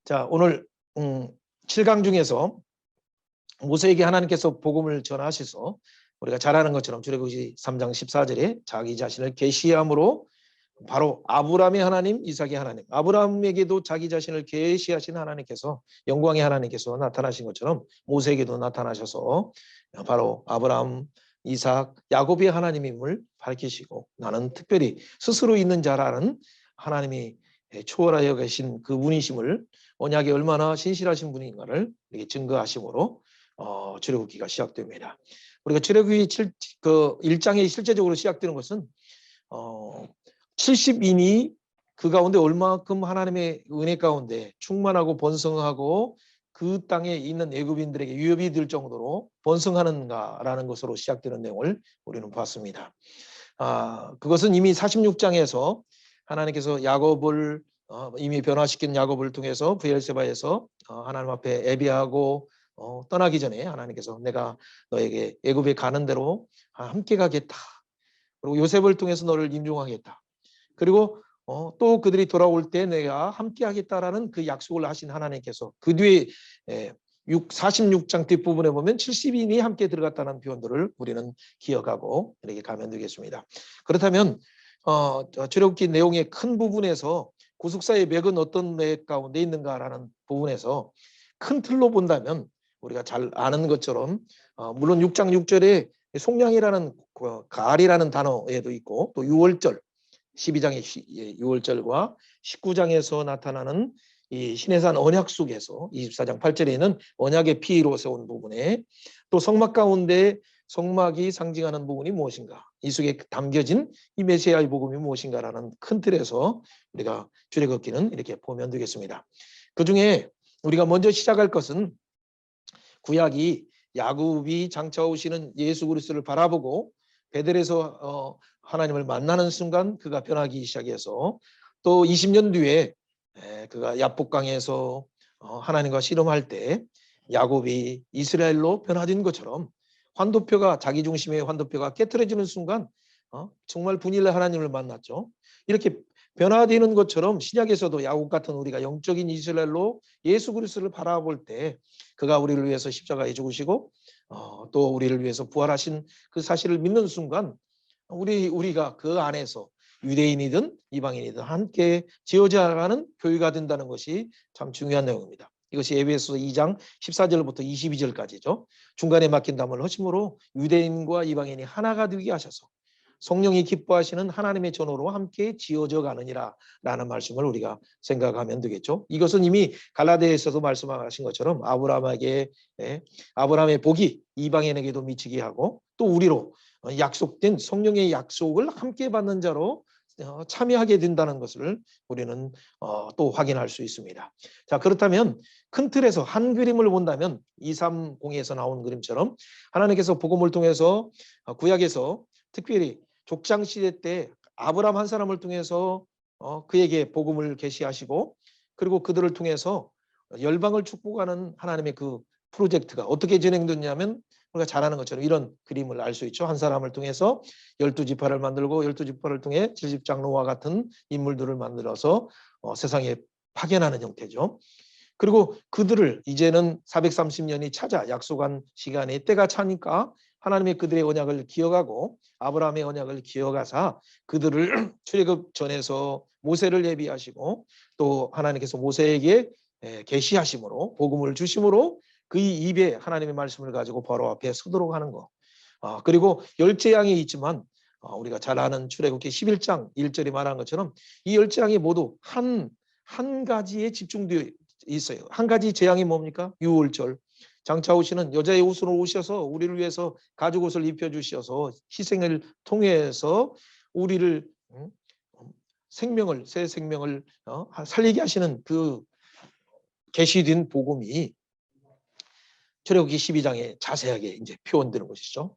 자, 오늘 7강 중에서 모세에게 하나님께서 복음을 전하셔서 우리가 잘 아는 것처럼 출애굽기 3장 14절에 자기 자신을 계시함으로 바로 아브라함의 하나님, 이삭의 하나님, 아브라함에게도 자기 자신을 계시하신 하나님께서, 영광의 하나님께서 나타나신 것처럼 모세에게도 나타나셔서 바로 아브라함, 이삭, 야곱의 하나님임을 밝히시고, 나는 특별히 스스로 있는 자라는 하나님이 초월하여 계신 그 분이심을, 언약에 얼마나 신실하신 분인가를 이렇게 증거하심으로 출애굽기가 시작됩니다. 우리가 출애굽기 1장에 실제적으로 시작되는 것은 70인이 그 가운데 얼마큼 하나님의 은혜 가운데 충만하고 번성하고 그 땅에 있는 애굽인들에게 위협이 될 정도로 번성하는가라는 것으로 시작되는 내용을 우리는 봤습니다. 그것은 이미 46장에서 하나님께서 야곱을 이미 변화시킨 야곱을 통해서 브엘세바에서 하나님 앞에 애비하고 떠나기 전에 하나님께서 내가 너에게 애굽에 가는 대로 함께 가겠다. 그리고 요셉을 통해서 너를 임종하겠다. 그리고 또 그들이 돌아올 때 내가 함께 하겠다라는 그 약속을 하신 하나님께서 그 뒤에 46장 뒷부분에 보면 70인이 함께 들어갔다는 표현들을 우리는 기억하고 이렇게 가면 되겠습니다. 그렇다면 출애굽기 내용의 큰 부분에서 구속사의 맥은 어떤 맥 가운데 있는가라는 부분에서 큰 틀로 본다면 우리가 잘 아는 것처럼 물론 6장 6절에 속량이라는 가을이라는 단어에도 있고 또 6월절 12장의 6월절과 19장에서 나타나는 이 시내산 언약 속에서 24장 8절에 있는 언약의 피로 세운 부분에 또 성막 가운데 성막이 상징하는 부분이 무엇인가, 이 속에 담겨진 이 메시아의 복음이 무엇인가라는 큰 틀에서 우리가 출애굽기는 이렇게 보면 되겠습니다. 그중에 우리가 먼저 시작할 것은 구약이 야곱이 장차 오시는 예수 그리스도를 바라보고 베델에서 하나님을 만나는 순간 그가 변하기 시작해서 또 20년 뒤에 그가 야복강에서 하나님과 씨름할 때 야곱이 이스라엘로 변화된 것처럼 환도표가, 자기 중심의 환도표가 깨트려지는 순간 정말 분일의 하나님을 만났죠. 이렇게 변화되는 것처럼 신약에서도 야곱 같은 우리가 영적인 이스라엘로 예수 그리스도를 바라볼 때 그가 우리를 위해서 십자가에 죽으시고 또 우리를 위해서 부활하신 그 사실을 믿는 순간 우리가 그 안에서 유대인이든 이방인이든 함께 지어져가는 교회가 된다는 것이 참 중요한 내용입니다. 이것이 에베소서 2장 14절부터 22절까지죠. 중간에 막힌 담을 허심으로 유대인과 이방인이 하나가 되게 하셔서 성령이 기뻐하시는 하나님의 전으로 함께 지어져 가느니라 라는 말씀을 우리가 생각하면 되겠죠. 이것은 이미 갈라디아에서도 말씀하신 것처럼 아브라함의 복이 이방인에게도 미치게 하고 또 우리로 약속된 성령의 약속을 함께 받는 자로 참여하게 된다는 것을 우리는 또 확인할 수 있습니다. 자, 그렇다면 큰 틀에서 한 그림을 본다면 230에서 나온 그림처럼 하나님께서 복음을 통해서 구약에서 특별히 족장 시대 때 아브라함 한 사람을 통해서 그에게 복음을 계시하시고 그리고 그들을 통해서 열방을 축복하는 하나님의 그 프로젝트가 어떻게 진행됐냐면 우리가 잘 아는 것처럼 이런 그림을 알 수 있죠. 한 사람을 통해서 12지파를 만들고 12지파를 통해 70장로와 같은 인물들을 만들어서 세상에 파견하는 형태죠. 그리고 그들을 이제는 430년이 찾아 약속한 시간에 때가 차니까 하나님의 그들의 언약을 기억하고 아브라함의 언약을 기억하사 그들을 출애굽 전에서 모세를 예비하시고 또 하나님께서 모세에게 계시하심으로 복음을 주심으로 그 입에 하나님의 말씀을 가지고 바로 앞에 서도록 하는 것. 그리고 열재앙이 있지만 우리가 잘 아는 출애굽기 11장 1절이 말한 것처럼 이 열재앙이 모두 한 가지에 집중되어 있어요. 한 가지 재앙이 뭡니까? 유월절. 장차 오시는 여자의 옷으로 오셔서 우리를 위해서 가죽 옷을 입혀주셔서 희생을 통해서 우리를 새 생명을 살리게 하시는 그 계시된 복음이 출애굽기 12장에 자세하게 이제 표현되는 것이죠.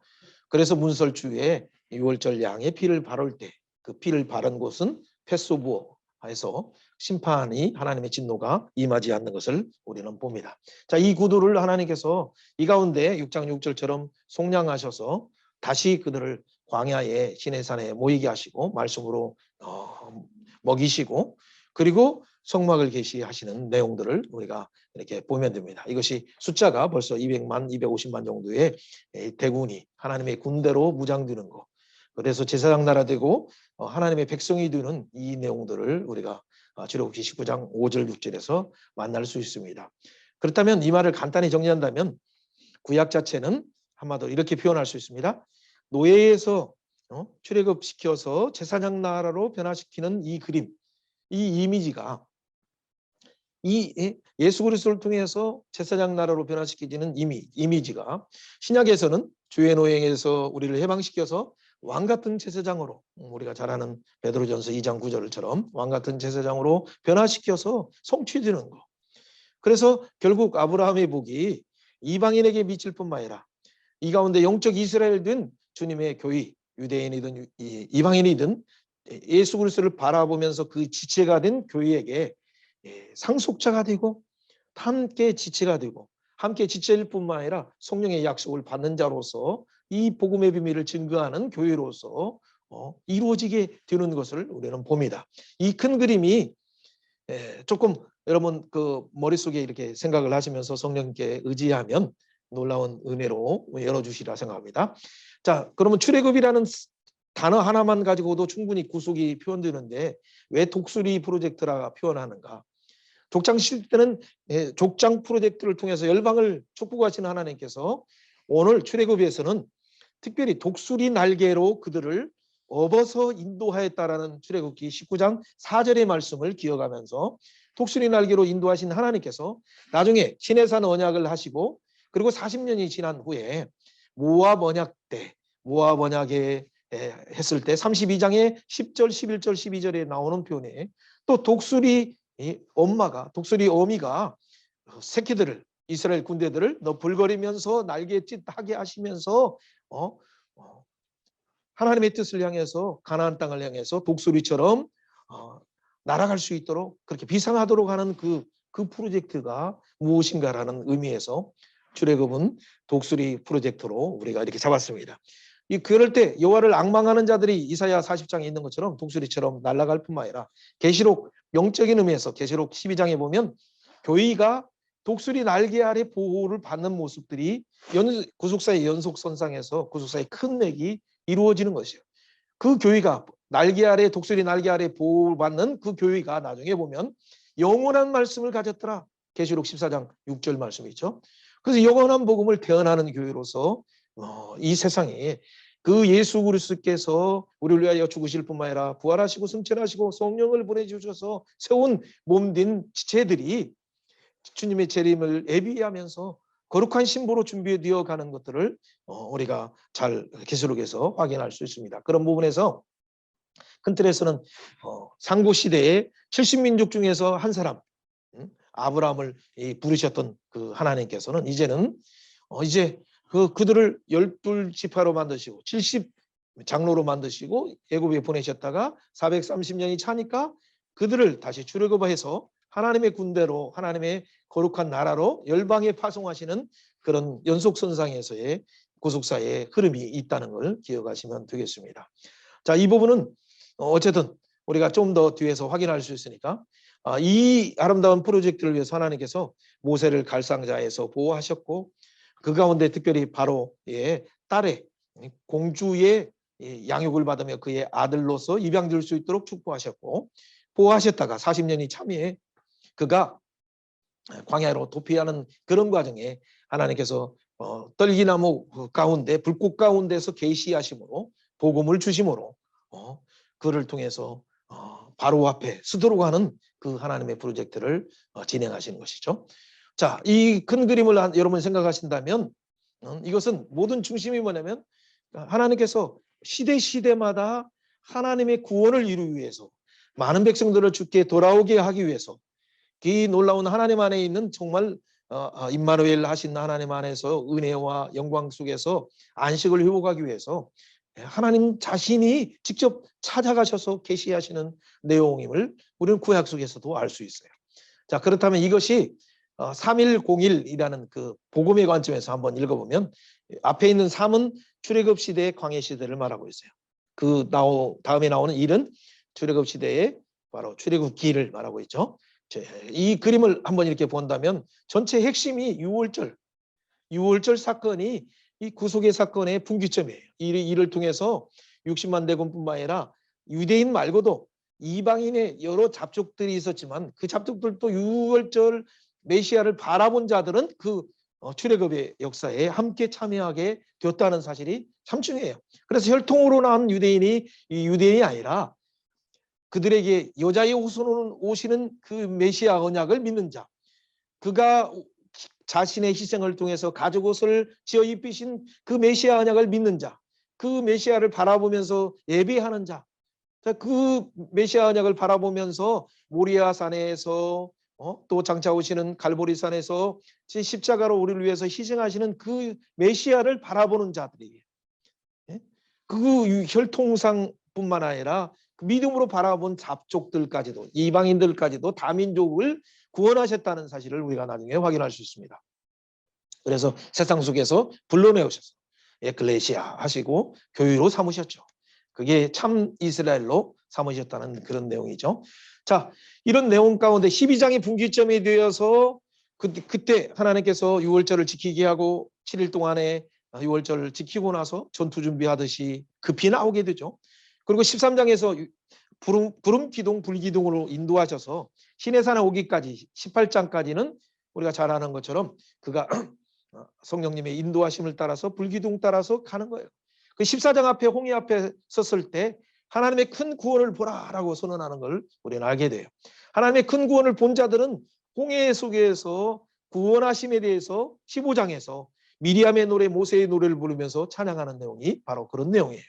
그래서 문설주에 유월절 양의 피를 바를 때 그 피를 바른 곳은 패소부어에서 심판이 하나님의 진노가 임하지 않는 것을 우리는 봅니다. 자, 이 구도를 하나님께서 이 가운데 6장 6절처럼 속량하셔서 다시 그들을 광야에 시내산에 모이게 하시고 말씀으로 먹이시고 그리고 성막을 계시하시는 내용들을 우리가 이렇게 보면 됩니다. 이것이 숫자가 벌써 200만, 250만 정도의 대군이 하나님의 군대로 무장되는 것. 그래서 제사장 나라 되고 하나님의 백성이 되는 이 내용들을 우리가 출애굽기 19장 5절 6절에서 만날 수 있습니다. 그렇다면 이 말을 간단히 정리한다면 구약 자체는 한마디로 이렇게 표현할 수 있습니다. 노예에서 출애굽시켜서 제사장 나라로 변화시키는 이 그림, 이 이미지가 이 예수 그리스도를 통해서 제사장 나라로 변화시키는 이미지가 신약에서는 주의 노예에서 우리를 해방시켜서 왕 같은 제사장으로, 우리가 잘 아는 베드로전서 2장 9절처럼 왕 같은 제사장으로 변화시켜서 성취되는 거. 그래서 결국 아브라함의 복이 이방인에게 미칠 뿐만 아니라 이 가운데 영적 이스라엘든 주님의 교회, 유대인이든 이방인이든 예수 그리스도를 바라보면서 그 지체가 된 교회에게 상속자가 되고 함께 지체가 되고 함께 지체일 뿐만 아니라 성령의 약속을 받는 자로서 이 복음의 비밀을 증거하는 교회로서 이루어지게 되는 것을 우리는 봅니다. 이 큰 그림이 조금 여러분 그 머릿속에 이렇게 생각을 하시면서 성령께 의지하면 놀라운 은혜로 열어주시리라 생각합니다. 자, 그러면 출애굽이라는 단어 하나만 가지고도 충분히 구속이 표현되는데 왜 독수리 프로젝트라 표현하는가? 족장 실 때는 족장 프로젝트를 통해서 열방을 축복하시는 하나님께서 오늘 출애굽에서는 특별히 독수리 날개로 그들을 업어서 인도하였다라는 출애굽기 19장 4절의 말씀을 기억하면서 독수리 날개로 인도하신 하나님께서 나중에 시내산 언약을 하시고 그리고 40년이 지난 후에 모압 언약 때 모압 언약에 했을 때 32장의 10절, 11절, 12절에 나오는 표현에 또 독수리 독수리 어미가 새끼들을 이스라엘 군대들을 너불거리면서 날갯짓하게 하시면서 하나님의 뜻을 향해서 가나안 땅을 향해서 독수리처럼 날아갈 수 있도록 그렇게 비상하도록 하는 그 프로젝트가 무엇인가라는 의미에서 출애굽은 독수리 프로젝트로 우리가 이렇게 잡았습니다. 그럴 때 여호와를 앙망하는 자들이 이사야 40장에 있는 것처럼 독수리처럼 날아갈 뿐만 아니라 계시록 영적인 의미에서 계시록 12장에 보면 교회가 독수리 날개 아래 보호를 받는 모습들이 구속사의 연속선상에서 구속사의 큰 맥이 이루어지는 것이에요. 그 교회가 날개 아래 독수리 날개 아래 보호를 받는 그 교회가 나중에 보면 영원한 말씀을 가졌더라. 계시록 14장 6절 말씀이 있죠. 그래서 영원한 복음을 태어나는 교회로서 이 세상에 그 예수 그리스도께서 우리를 위하여 죽으실 뿐만 아니라 부활하시고 승천하시고 성령을 보내주셔서 세운 몸된 지체들이 주님의 재림을 예비하면서 거룩한 신부로 준비되어 가는 것들을 우리가 잘 계시록에서 확인할 수 있습니다. 그런 부분에서 큰 틀에서는 상고시대에 70민족 중에서 한 사람 아브라함을 부르셨던 그 하나님께서는 이제는 이제 그들을 12지파로 만드시고 70장로로 만드시고 애굽에 보내셨다가 430년이 차니까 그들을 다시 출애굽해서 하나님의 군대로 하나님의 거룩한 나라로 열방에 파송하시는 그런 연속선상에서의 구속사의 흐름이 있다는 걸 기억하시면 되겠습니다. 자, 이 부분은 어쨌든 우리가 좀 더 뒤에서 확인할 수 있으니까 이 아름다운 프로젝트를 위해서 하나님께서 모세를 갈상자에서 보호하셨고 그 가운데 특별히 바로의 딸의 공주의 양육을 받으며 그의 아들로서 입양될 수 있도록 축복하셨고 보호하셨다가 40년이 참에 그가 광야로 도피하는 그런 과정에 하나님께서 떨기나무 가운데 불꽃 가운데서 계시하심으로 복음을 주심으로 그를 통해서 바로 앞에 스도록 하는 그 하나님의 프로젝트를 진행하시는 것이죠. 자, 이 큰 그림을 여러분 생각하신다면 이것은 모든 중심이 뭐냐면 하나님께서 시대마다 하나님의 구원을 이루기 위해서 많은 백성들을 주께 돌아오게 하기 위해서 이 놀라운 하나님 안에 있는 정말 임마누엘 하신 하나님 안에서 은혜와 영광 속에서 안식을 회복하기 위해서 하나님 자신이 직접 찾아가셔서 계시하시는 내용임을 우리는 구약 속에서도 알 수 있어요. 자, 그렇다면 이것이 3101이라는 그 복음의 관점에서 한번 읽어보면 앞에 있는 3은 출애굽 시대의 광야 시대를 말하고 있어요. 그 다음에 나오는 1은 출애굽 시대의 바로 출애굽기를 말하고 있죠. 이 그림을 한번 이렇게 본다면 전체 핵심이 6월절 사건이 이 구속의 사건의 분기점이에요. 이를 통해서 60만 대군뿐만 아니라 유대인 말고도 이방인의 여러 잡족들이 있었지만 그 잡족들도 6월절 메시아를 바라본 자들은 그 출애굽의 역사에 함께 참여하게 되었다는 사실이 참 중요해요. 그래서 혈통으로 나온 유대인이 유대인이 아니라 그들에게 여자의 후손으로 오시는 그 메시아 언약을 믿는 자, 그가 자신의 희생을 통해서 가죽옷을 지어 입히신 그 메시아 언약을 믿는 자, 그 메시아를 바라보면서 예배하는 자, 그 메시아 언약을 바라보면서 모리아 산에서 또 장차 오시는 갈보리 산에서 십자가로 우리를 위해서 희생하시는 그 메시아를 바라보는 자들이에요. 그 혈통상뿐만 아니라 그 믿음으로 바라본 잡족들까지도, 이방인들까지도 다민족을 구원하셨다는 사실을 우리가 나중에 확인할 수 있습니다. 그래서 세상 속에서 불러내오셔서 에클레시아 하시고 교회로 삼으셨죠. 그게 참 이스라엘로 삼으셨다는 그런 내용이죠. 자, 이런 내용 가운데 12장이 분기점이 되어서 그때 하나님께서 유월절을 지키게 하고 7일 동안에 유월절을 지키고 나서 전투 준비하듯이 급히 나오게 되죠. 그리고 13장에서 구름 기둥, 불기둥으로 인도하셔서 시내산에 오기까지 18장까지는 우리가 잘 아는 것처럼 그가 성령님의 인도하심을 따라서 불기둥 따라서 가는 거예요. 그 14장 앞에 홍해 앞에 섰을 때 하나님의 큰 구원을 보라라고 선언하는 걸 우리는 알게 돼요. 하나님의 큰 구원을 본 자들은 홍해 속에서 구원하심에 대해서 15장에서 미리암의 노래, 모세의 노래를 부르면서 찬양하는 내용이 바로 그런 내용이에요.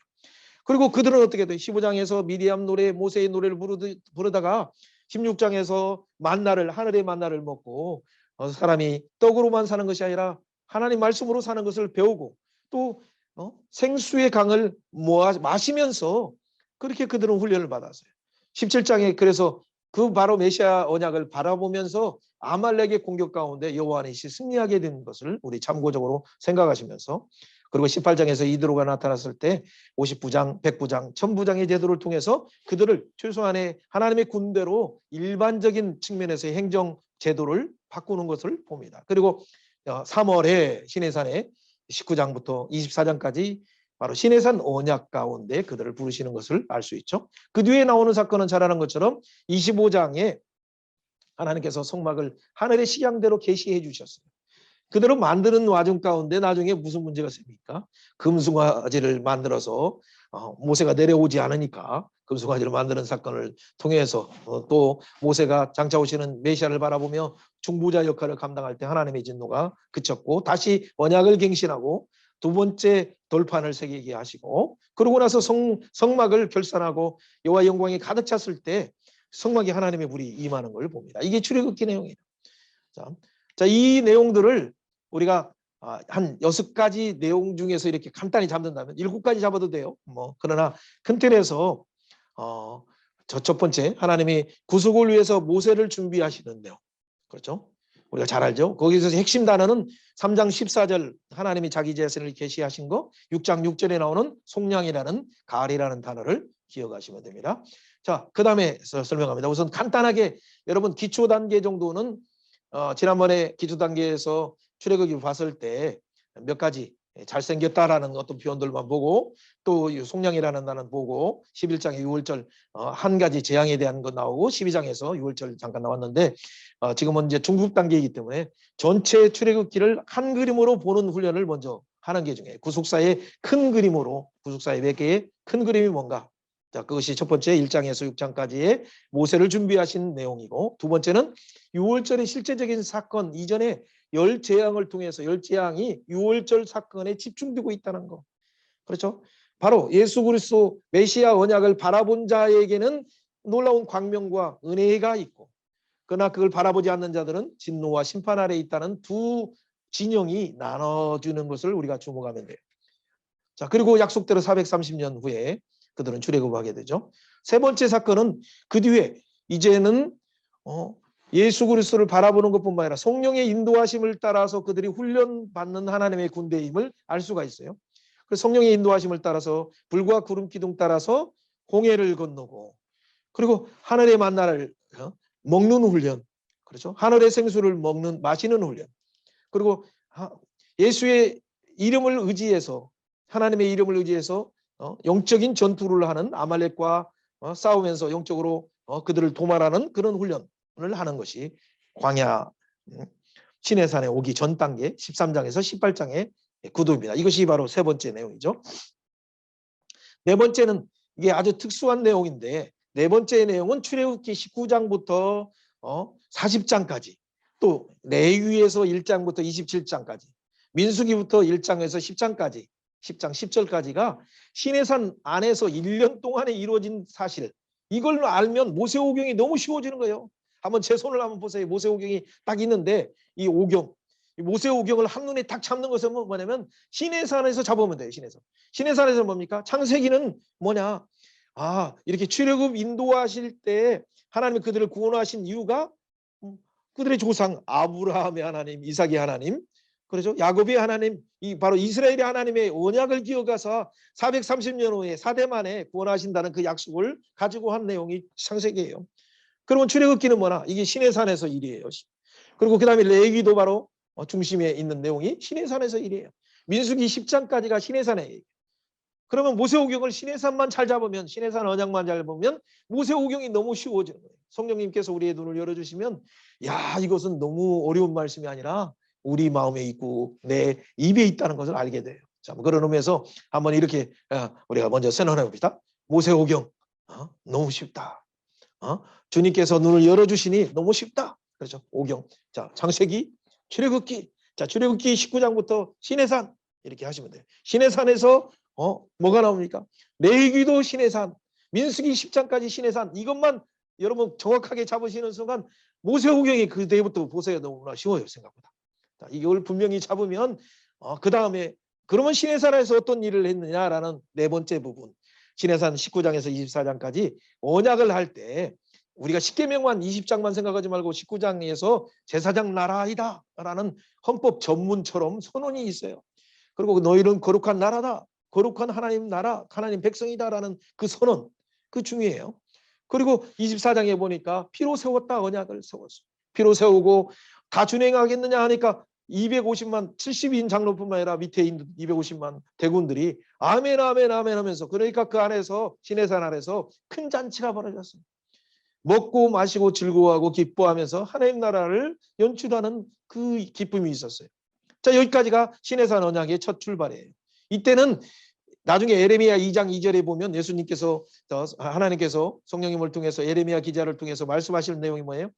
그리고 그들은 어떻게 돼요? 15장에서 미리암 노래, 모세의 노래를 부르다가 16장에서 하늘의 만나를 먹고 사람이 떡으로만 사는 것이 아니라 하나님 말씀으로 사는 것을 배우고 또 생수의 강을 마시면서 그렇게 그들은 훈련을 받았어요. 17장에 그래서 그 바로 메시아 언약을 바라보면서 아말렉의 공격 가운데 여호와니시 승리하게 된 것을 우리 참고적으로 생각하시면서, 그리고 18장에서 이드로가 나타났을 때 59장, 109장, 1000부장의 제도를 통해서 그들을 최소한의 하나님의 군대로 일반적인 측면에서의 행정 제도를 바꾸는 것을 봅니다. 그리고 3월에 시내산에 19장부터 24장까지 바로 시내산 언약 가운데 그들을 부르시는 것을 알 수 있죠. 그 뒤에 나오는 사건은 잘 아는 것처럼 25장에 하나님께서 성막을 하늘의 식양대로 계시해 주셨어요. 그대로 만드는 와중 가운데 나중에 무슨 문제가 생깁니까? 금송아지를 만들어서 모세가 내려오지 않으니까 금송아지를 만드는 사건을 통해서 또 모세가 장차 오시는 메시아를 바라보며 중보자 역할을 감당할 때 하나님의 진노가 그쳤고 다시 언약을 갱신하고 두 번째 돌판을 새기게 하시고, 그러고 나서 성막을 결산하고 여호와 영광이 가득 찼을 때 성막에 하나님의 불이 임하는 걸 봅니다. 이게 출애굽기 내용이에요. 자, 이 내용들을 우리가 한 6가지 내용 중에서 이렇게 간단히 잡는다면 7가지 잡아도 돼요. 그러나 큰 틀에서 첫 번째 하나님이 구속을 위해서 모세를 준비하시는 내용, 그렇죠? 우리가 잘 알죠. 거기서 핵심 단어는 3장 14절 하나님이 자기 자신을 계시하신 거, 6장 6절에 나오는 속량이라는 가을이라는 단어를 기억하시면 됩니다. 자, 그 다음에 설명합니다. 우선 간단하게 여러분 기초 단계 정도는 지난번에 기초 단계에서 출애굽을 봤을 때 몇 가지 잘생겼다라는 어떤 표현들만 보고 또 속량이라는 단어는 보고 11장에 6월절 한 가지 재앙에 대한 거 나오고 12장에서 6월절 잠깐 나왔는데 지금은 이제 중급 단계이기 때문에 전체 출애굽기를 한 그림으로 보는 훈련을 먼저 하는 게 중요해요. 구속사의 큰 그림으로, 구속사의 몇 개의 큰 그림이 뭔가. 자, 그것이 첫 번째 1장에서 6장까지의 모세를 준비하신 내용이고, 두 번째는 6월절의 실제적인 사건 이전에 열 재앙을 통해서 열 재앙이 6월절 사건에 집중되고 있다는 거. 그렇죠? 바로 예수 그리스도 메시아 언약을 바라본 자에게는 놀라운 광명과 은혜가 있고, 그러나 그걸 바라보지 않는 자들은 진노와 심판 아래에 있다는 두 진영이 나눠주는 것을 우리가 주목하면 돼요. 자, 그리고 약속대로 430년 후에 그들은 출애굽하게 되죠. 세 번째 사건은 그 뒤에 이제는 예수 그리스도를 바라보는 것뿐만 아니라 성령의 인도하심을 따라서 그들이 훈련받는 하나님의 군대임을 알 수가 있어요. 그래서 성령의 인도하심을 따라서 불과 구름 기둥 따라서 홍해를 건너고, 그리고 하늘의 만나를 먹는 훈련, 그렇죠? 하늘의 생수를 마시는 훈련. 그리고 예수의 이름을 의지해서, 하나님의 이름을 의지해서 영적인 전투를 하는 아말렉과 싸우면서 영적으로 그들을 도말하는 그런 훈련을 하는 것이 광야 시내산에 오기 전 단계 13장에서 18장의 구도입니다. 이것이 바로 세 번째 내용이죠. 네 번째는 이게 아주 특수한 내용인데, 네 번째 내용은 출애굽기 19장부터 40장까지, 또 레위기에서 1장부터 27장까지, 민수기부터 1장에서 10장까지, 10장 10절까지가 시내산 안에서 1년 동안에 이루어진 사실, 이걸 알면 모세오경이 너무 쉬워지는 거예요. 한번 제 손을 한번 보세요. 모세오경이 딱 있는데, 이 오경, 모세오경을 한눈에 딱 잡는 것은 뭐냐면 시내산에서 잡으면 돼요. 시내산에서 뭡니까? 창세기는 뭐냐? 이렇게 출애굽 인도하실 때 하나님이 그들을 구원하신 이유가 그들의 조상 아브라함의 하나님, 이삭의 하나님, 그렇죠? 야곱의 하나님, 바로 이스라엘의 하나님의 언약을 기억해서 430년 후에 4대 만에 구원하신다는 그 약속을 가지고 한 내용이 창세기예요. 그러면 출애굽기는 뭐나? 이게 시내산에서 일이에요. 그리고 그 다음에 레위기도 바로 중심에 있는 내용이 시내산에서 일이에요. 민수기 10장까지가 시내산에. 그러면 모세오경을 시내산만 잘 잡으면, 시내산 언약만 잘 보면 모세오경이 너무 쉬워지는 거예요. 성령님께서 우리의 눈을 열어주시면, 야, 이것은 너무 어려운 말씀이 아니라 우리 마음에 있고 내 입에 있다는 것을 알게 돼요. 자, 그런 의미에서 한번 이렇게 우리가 먼저 선언해 봅시다. 모세오경 너무 쉽다. 주님께서 눈을 열어주시니 너무 쉽다. 그렇죠? 오경. 자, 창세기, 출애굽기. 자, 출애굽기 19장부터 시내산 이렇게 하시면 돼요. 시내산에서 뭐가 나옵니까? 레위기도 시내산, 민수기 10장까지 시내산. 이것만 여러분 정확하게 잡으시는 순간 모세오경이 그때부터 보세요. 너무나 쉬워요, 생각보다. 자, 이걸 분명히 잡으면 그 다음에 그러면 시내산에서 어떤 일을 했느냐라는 네 번째 부분. 시내산 19장에서 24장까지 언약을 할 때 우리가 십계명만 20장만 생각하지 말고 19장에서 제사장 나라이다 라는 헌법 전문처럼 선언이 있어요. 그리고 너희는 거룩한 나라다, 거룩한 하나님 나라, 하나님 백성이다라는 그 선언, 그 중요해요. 그리고 24장에 보니까 피로 세웠다, 언약을 세웠어. 피로 세우고 다 준행하겠느냐 하니까 250만 70인 장로뿐만 아니라 밑에 있는 250만 대군들이 아멘 아멘 아멘 하면서, 그러니까 그 안에서 시내산 안에서 큰 잔치가 벌어졌습니다. 먹고 마시고 즐거워하고 기뻐하면서 하나님 나라를 연출하는 그 기쁨이 있었어요. 자, 여기까지가 시내산 언약의 첫 출발이에요. 이때는 나중에 에레미야 2장 2절에 보면 예수님께서, 하나님께서 성령님을 통해서 에레미야 기자를 통해서 말씀하시는 내용이 뭐예요?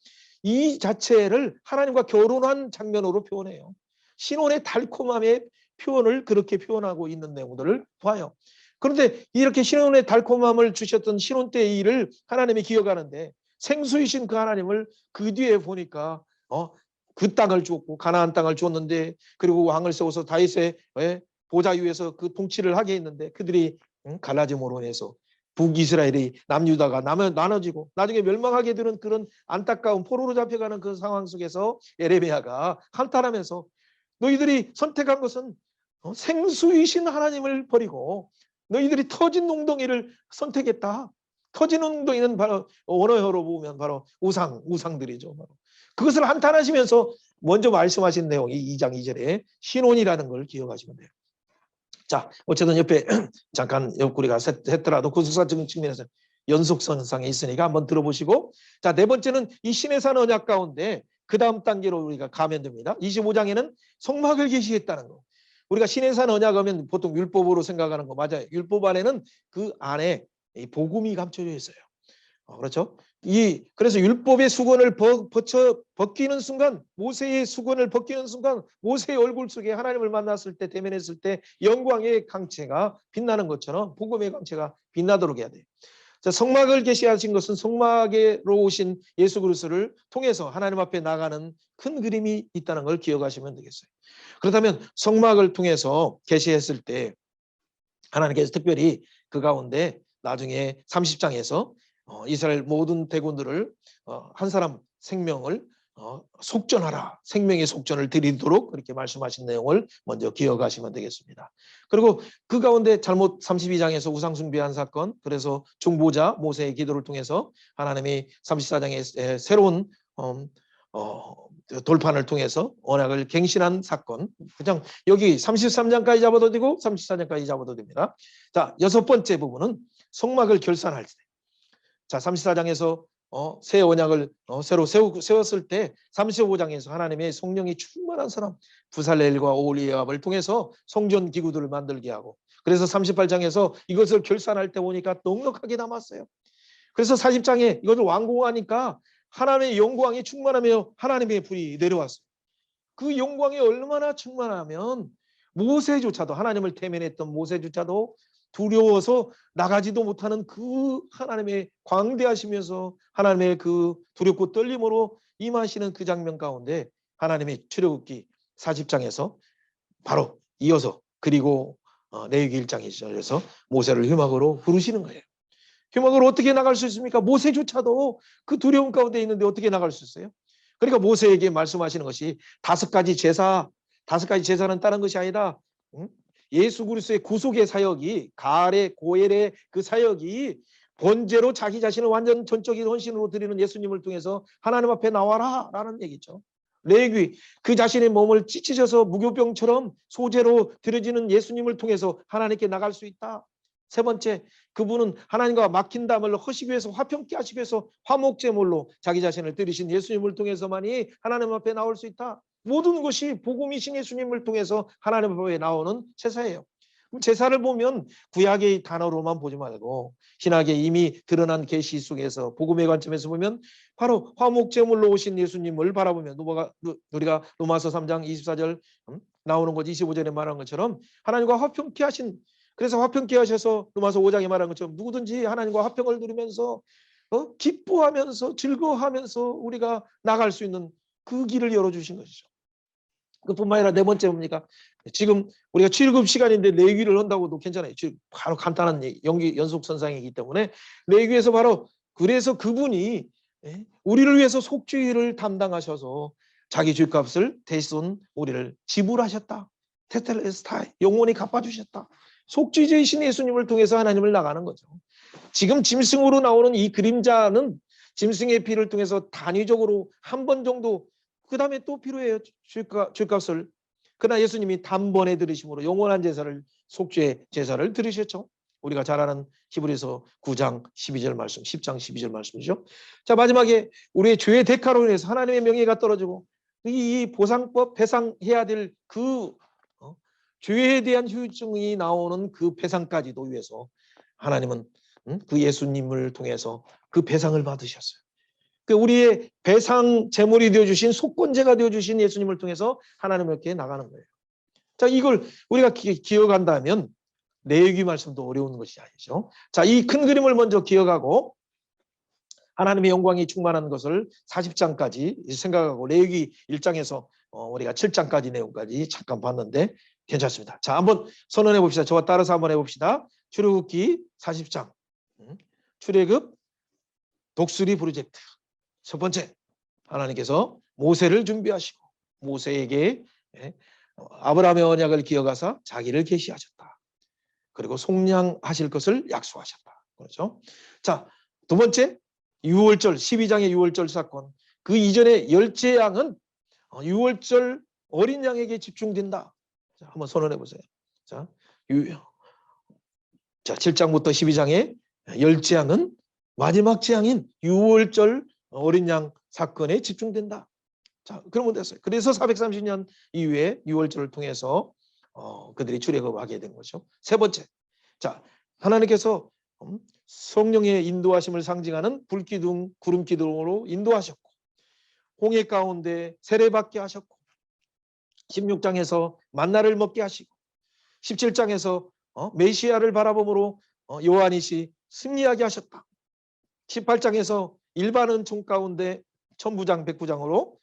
이 자체를 하나님과 결혼한 장면으로 표현해요. 신혼의 달콤함의 표현을 그렇게 표현하고 있는 내용들을 봐요. 그런데 이렇게 신혼의 달콤함을 주셨던 신혼 때의 일을 하나님이 기억하는데, 생수이신 그 하나님을 그 뒤에 보니까 그 땅을 주었고 가나안 땅을 주었는데, 그리고 왕을 세워서 다윗의 보좌 위에서 그 통치를 하게 했는데, 그들이 갈라짐으로 인해서 북이스라엘이 남유다가 나눠지고 나중에 멸망하게 되는 그런 안타까운 포로로 잡혀가는 그 상황 속에서 에레미야가 한탄하면서, 너희들이 선택한 것은 생수이신 하나님을 버리고 너희들이 터진 웅덩이를 선택했다. 터진 웅덩이는 바로 원어로 보면 바로 우상들이죠. 바로. 그것을 한탄하시면서 먼저 말씀하신 내용이 2장 2절에 신혼이라는 걸 기억하시면 돼요. 자, 어쨌든 옆에 잠깐 옆구리가 했더라도 구속사적인 측면에서 연속선상에 있으니까 한번 들어보시고, 자, 네 번째는 이 시내산 언약 가운데 그 다음 단계로 우리가 가면 됩니다. 25장에는 성막을 계시했다는 거. 우리가 시내산 언약 하면 보통 율법으로 생각하는 거 맞아요. 율법 안에는 그 안에 이 복음이 감춰져 있어요. 그렇죠? 그래서 율법의 수건을 벗기는 순간, 모세의 수건을 벗기는 순간, 모세의 얼굴 속에 하나님을 만났을 때, 대면했을 때 영광의 강체가 빛나는 것처럼 복음의 강체가 빛나도록 해야 돼요. 자, 성막을 계시하신 것은 성막으로 오신 예수 그리스도를 통해서 하나님 앞에 나가는 큰 그림이 있다는 걸 기억하시면 되겠어요. 그렇다면 성막을 통해서 계시했을 때 하나님께서 특별히 그 가운데 나중에 30장에서 이스라엘 모든 대군들을 한 사람 생명을 속전하라, 생명의 속전을 드리도록 그렇게 말씀하신 내용을 먼저 기억하시면 되겠습니다. 그리고 그 가운데 잘못 32장에서 우상 숭배한 사건, 그래서 중보자 모세의 기도를 통해서 하나님이 34장에 새로운 돌판을 통해서 언약을 갱신한 사건. 그냥 여기 33장까지 잡아도 되고 34장까지 잡아도 됩니다. 자, 6번째 부분은 성막을 결산할 때. 자, 34장에서 새 언약을 새로 세웠을 때 35장에서 하나님의 성령이 충만한 사람 부살렐과 오홀리압을 통해서 성전 기구들을 만들게 하고, 그래서 38장에서 이것을 결산할 때 보니까 넉넉하게 남았어요. 그래서 40장에 이것을 완공하니까 하나님의 영광이 충만하며 하나님의 불이 내려왔어요. 그 영광이 얼마나 충만하면 모세조차도, 하나님을 대면했던 모세조차도 두려워서 나가지도 못하는 그 하나님의 광대하시면서 하나님의 그 두렵고 떨림으로 임하시는 그 장면 가운데 하나님의 출애굽기 40장에서 바로 이어서 그리고 레위기 1장에 시작해서 모세를 휘막으로 부르시는 거예요. 휘막으로 어떻게 나갈 수 있습니까? 모세조차도 그 두려움 가운데 있는데 어떻게 나갈 수 있어요? 그러니까 모세에게 말씀하시는 것이 5가지 제사, 5가지 제사는 다른 것이 아니다. 예수 그리스도의 구속의 사역이, 가을의 고엘의 그 사역이 번제로 자기 자신을 완전 전적인 헌신으로 드리는 예수님을 통해서 하나님 앞에 나와라 라는 얘기죠. 레위기, 그 자신의 몸을 찢으셔서 무교병처럼 소제로 드려지는 예수님을 통해서 하나님께 나갈 수 있다. 3번째, 그분은 하나님과 막힌 담을 허시기 위해서, 화평케 하시기 위해서 화목제물로 자기 자신을 드리신 예수님을 통해서만이 하나님 앞에 나올 수 있다. 모든 것이 복음이신 예수님을 통해서 하나님 앞에 나오는 제사예요. 제사를 보면 구약의 단어로만 보지 말고 신약에 이미 드러난 계시 속에서 복음의 관점에서 보면 바로 화목제물로 오신 예수님을 바라보면 우리가 로마서 3장 24절 나오는 것, 25절에 말한 것처럼 하나님과 화평케 하신, 그래서 화평케 하셔서 로마서 5장에 말한 것처럼 누구든지 하나님과 화평을 누리면서 기뻐하면서 즐거워하면서 우리가 나갈 수 있는 그 길을 열어주신 것이죠. 그뿐만 아니라 4번째 뭡니까? 지금 우리가 출애굽 시간인데 레위기를 한다고도 괜찮아요. 바로 간단한 연속 선상이기 때문에 레위기에서 바로 그래서 그분이 우리를 위해서 속죄를 담당하셔서 자기 죄값을 대신 우리를 지불하셨다. 테텔레스타이, 영원히 갚아주셨다. 속죄제이신 예수님을 통해서 하나님을 나가는 거죠. 지금 짐승으로 나오는 이 그림자는 짐승의 피를 통해서 단위적으로 한 번 정도, 그 다음에 또 필요해요. 죄값을. 그러나 예수님이 단번에 들으심으로 영원한 제사를, 속죄 제사를 들으셨죠. 우리가 잘 아는 히브리서 9장 12절 말씀, 10장 12절 말씀이죠. 자, 마지막에 우리의 죄의 대가로 인해서 하나님의 명예가 떨어지고 이 보상법, 배상해야 될 그 죄에 대한 후유증이 나오는 그 배상까지도 위해서 하나님은 그 예수님을 통해서 그 배상을 받으셨어요. 그 우리의 배상 제물이 되어주신, 속건제가 되어주신 예수님을 통해서 하나님께 나가는 거예요. 자, 이걸 우리가 기억한다면 레위기 말씀도 어려운 것이 아니죠. 자, 이 큰 그림을 먼저 기억하고 하나님의 영광이 충만한 것을 40장까지 생각하고 레위기 1장에서 우리가 7장까지 내용까지 잠깐 봤는데 괜찮습니다. 자, 한번 선언해 봅시다. 저와 따라서 한번 해봅시다. 출애굽기 40장 출애굽 독수리 프로젝트. 첫 번째, 하나님께서 모세를 준비하시고 모세에게 아브라함의 언약을 기억하사 자기를 계시하셨다. 그리고 속량하실 것을 약속하셨다. 그렇죠? 자, 두 번째, 유월절, 12장의 유월절 사건. 그 이전에 열째 양은 유월절 어린 양에게 집중된다. 자, 한번 선언해 보세요. 자, 7장부터 12장의 열째 양은 마지막 재앙인 유월절 어린 양 사건에 집중된다. 자, 그러면 됐어요. 그래서 430년 이후에 유월절을 통해서 그들이 출애굽하게 된 거죠. 세 번째, 자, 하나님께서 성령의 인도하심을 상징하는 불기둥, 구름기둥으로 인도하셨고 홍해 가운데 세례받게 하셨고 16장에서 만나를 먹게 하시고 17장에서 메시아를 바라봄으로 요한이시 승리하게 하셨다. 18장에서 일반 은총 가운데 천부장, 백부장으로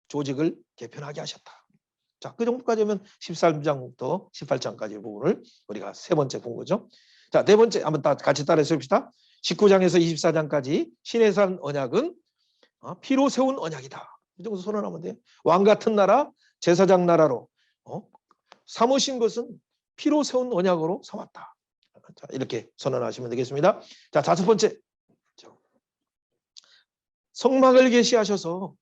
조직을 개편하게 하셨다. 자, 그 정도까지 하면 13장부터 18장까지 부분을 우리가 세 번째 본 거죠. 자, 네 번째 한번 같이 따라서 해봅시다. 19장에서 24장까지 신의 산 언약은 피로 세운 언약이다. 이 정도 선언하면 돼요. 왕 같은 나라, 제사장 나라로 삼으신 것은 피로 세운 언약으로 삼았다. 자, 이렇게 선언하시면 되겠습니다. 자, 다섯 번째, 성막을 계시하셔서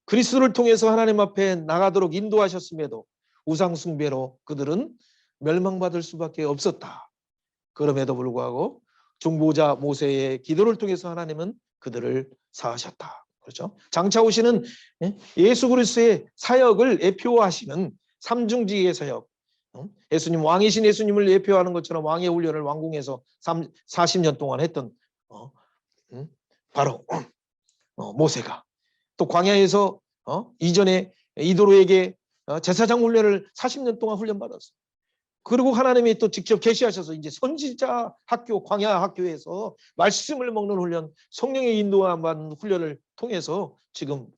그리스도를 통해서 하나님 앞에 나가도록 인도하셨음에도 우상 숭배로 그들은 멸망받을 수밖에 없었다. 그럼에도 불구하고 중보자 모세의 기도를 통해서 하나님은 그들을 사하셨다. 그렇죠? 장차 오시는 예수 그리스도의 사역을 예표하시는 삼중지의 사역, 예수님 왕이신 예수님을 예표하는 것처럼 왕의 훈련을 왕궁에서 40년 동안 했던 바로 모세가 또 광야에서 이전에 이도로에게 제사장 훈련을 40년 동안 훈련받았어요. 그리고 하나님이 또 직접 계시하셔서 이제 선지자 학교, 광야 학교에서 말씀을 먹는 훈련, 성령의 인도함받는 훈련을 통해서 지금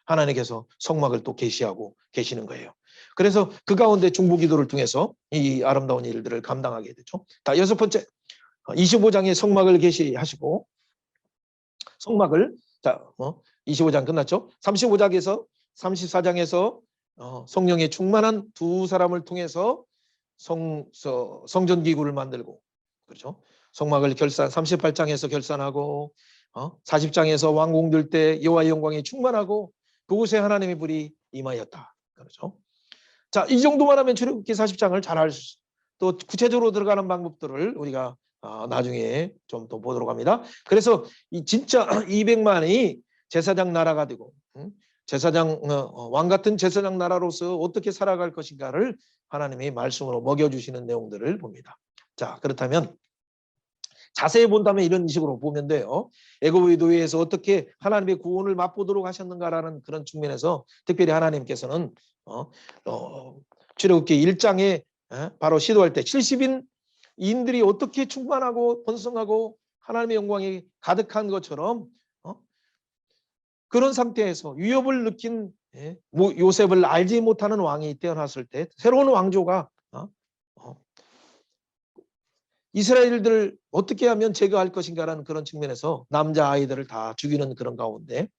하나님께서 성막을 또 계시하고 계시는 거예요. 그래서 그 가운데 중보기도를 통해서 이 아름다운 일들을 감당하게 되죠. 다 여섯 번째, 25장에 성막을 계시하시고 성막을 25장 끝났죠. 35장에서 34장에서 성령의 충만한 두 사람을 통해서 성전 기구를 만들고, 그렇죠? 성막을 38장에서 결산하고 40장에서 왕궁 들 때 여호와의 영광이 충만하고 그곳에 하나님의 불이 임하였다. 그렇죠? 자, 이 정도만 하면 출애굽기 40장을 잘 알 수 있어요. 또 구체적으로 들어가는 방법들을 우리가 나중에 좀 더 보도록 합니다. 그래서 이 진짜 200만이 제사장 나라가 되고 제사장 왕 같은 제사장 나라로서 어떻게 살아갈 것인가를 하나님이 말씀으로 먹여주시는 내용들을 봅니다. 자, 그렇다면 자세히 본다면 이런 식으로 보면 돼요. 애굽의 노예에서 어떻게 하나님의 구원을 맛보도록 하셨는가라는 그런 측면에서 특별히 하나님께서는 출애굽기 1장에 바로 시도할 때 70인들이 어떻게 충만하고 번성하고 하나님의 영광이 가득한 것처럼 그런 상태에서 위협을 느낀 요셉을 알지 못하는 왕이 태어났을 때 새로운 왕조가 이스라엘들을 어떻게 하면 제거할 것인가라는 그런 측면에서 남자아이들을 다 죽이는 그런 가운데